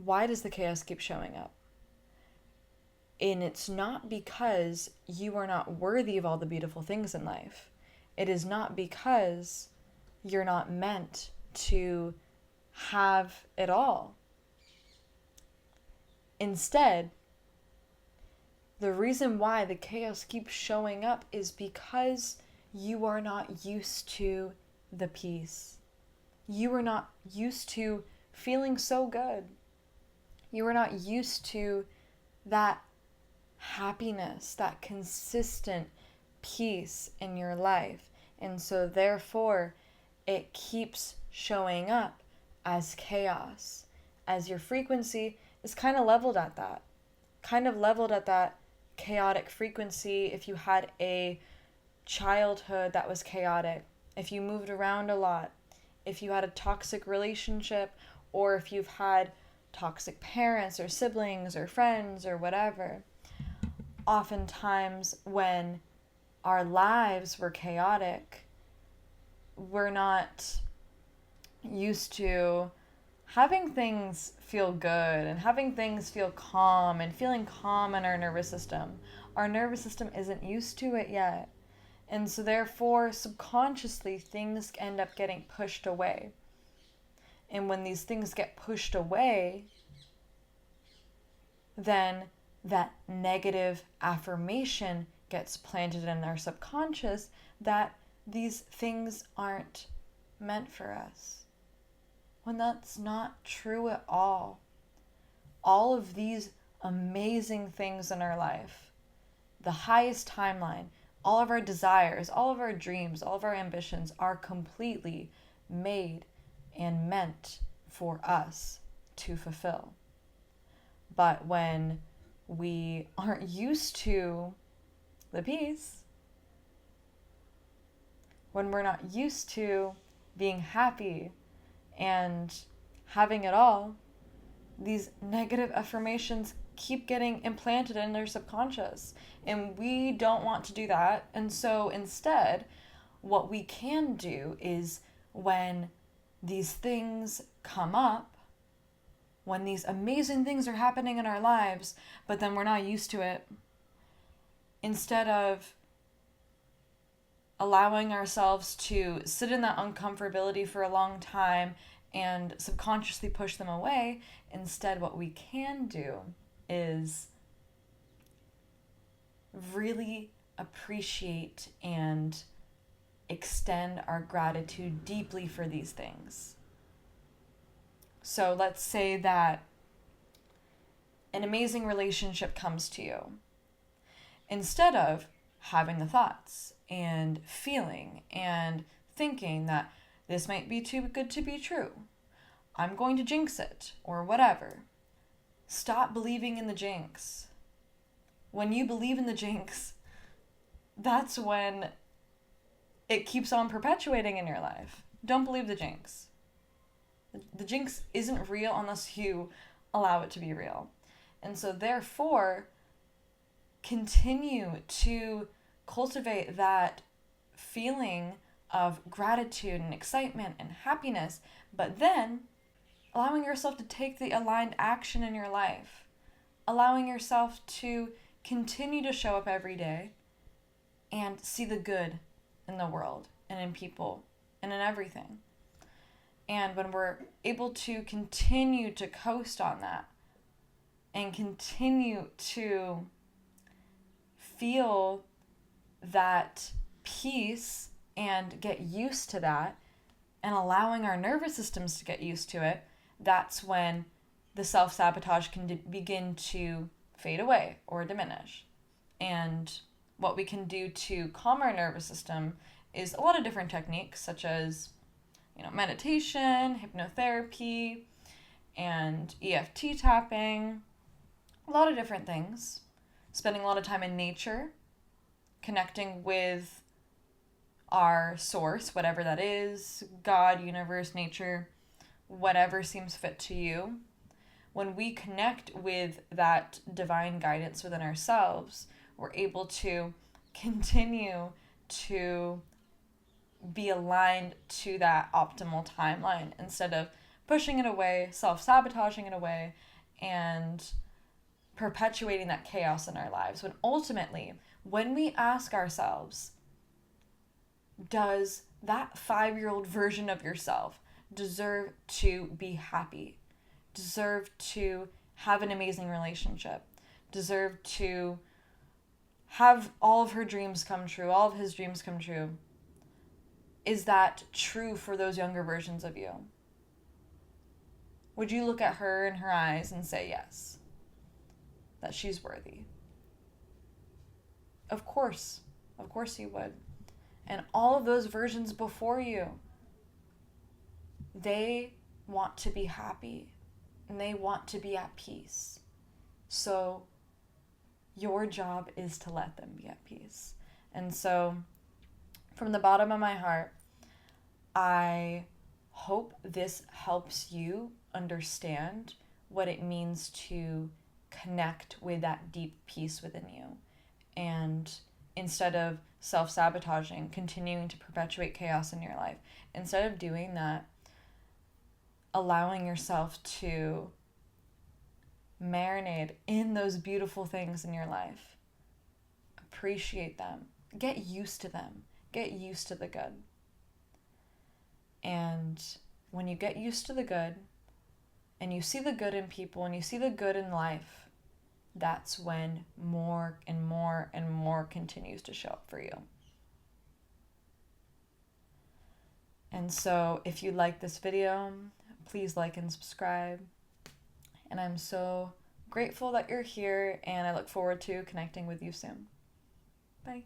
why does the chaos keep showing up? And it's not because you are not worthy of all the beautiful things in life. It is not because you're not meant to have it all. Instead, the reason why the chaos keeps showing up is because you are not used to the peace. You are not used to feeling so good. You are not used to that happiness, that consistent peace in your life. And so therefore, it keeps showing up as chaos, as your frequency is kind of leveled at that chaotic frequency. If you had a childhood that was chaotic, if you moved around a lot, if you had a toxic relationship, or if you've had toxic parents or siblings or friends or whatever, oftentimes when our lives were chaotic, we're not used to having things feel good and having things feel calm and feeling calm in our nervous system. Our nervous system isn't used to it yet. And so therefore, subconsciously, things end up getting pushed away. And when these things get pushed away, then that negative affirmation gets planted in our subconscious that these things aren't meant for us. When that's not true at all. All of these amazing things in our life, the highest timeline, all of our desires, all of our dreams, all of our ambitions are completely made and meant for us to fulfill. But when we aren't used to the peace, when we're not used to being happy and having it all, these negative affirmations keep getting implanted in their subconscious. And we don't want to do that. And so instead, what we can do is when these things come up, when these amazing things are happening in our lives, but then we're not used to it, instead of allowing ourselves to sit in that uncomfortability for a long time and subconsciously push them away, instead what we can do is really appreciate and extend our gratitude deeply for these things. So let's say that an amazing relationship comes to you. Instead of having the thoughts and feeling and thinking that this might be too good to be true, I'm going to jinx it, or whatever. Stop believing in the jinx. When you believe in the jinx, that's when it keeps on perpetuating in your life. Don't believe the jinx. The jinx isn't real unless you allow it to be real. And so therefore, continue to cultivate that feeling of gratitude and excitement and happiness, but then allowing yourself to take the aligned action in your life, allowing yourself to continue to show up every day and see the good in the world and in people and in everything. And when we're able to continue to coast on that and continue to feel that peace and get used to that and allowing our nervous systems to get used to it, that's when the self-sabotage can begin to fade away or diminish. And what we can do to calm our nervous system is a lot of different techniques, such as meditation, hypnotherapy, and EFT tapping, a lot of different things. Spending a lot of time in nature, connecting with our source, whatever that is, God, universe, nature, whatever seems fit to you. When we connect with that divine guidance within ourselves, we're able to continue to be aligned to that optimal timeline instead of pushing it away, self-sabotaging it away, and perpetuating that chaos in our lives. When ultimately, when we ask ourselves, does that 5-year-old version of yourself deserve to be happy, deserve to have an amazing relationship, deserve to have all of her dreams come true, all of his dreams come true? Is that true for those younger versions of you? Would you look at her in her eyes and say yes, that she's worthy? Of course you would. And all of those versions before you, they want to be happy and they want to be at peace. So your job is to let them be at peace. And so from the bottom of my heart, I hope this helps you understand what it means to connect with that deep peace within you. And instead of self-sabotaging, continuing to perpetuate chaos in your life, instead of doing that, allowing yourself to marinate in those beautiful things in your life. Appreciate them. Get used to them. Get used to the good. And when you get used to the good, and you see the good in people, and you see the good in life, that's when more and more and more continues to show up for you. And so if you like this video, please like and subscribe. And I'm so grateful that you're here, and I look forward to connecting with you soon. Bye.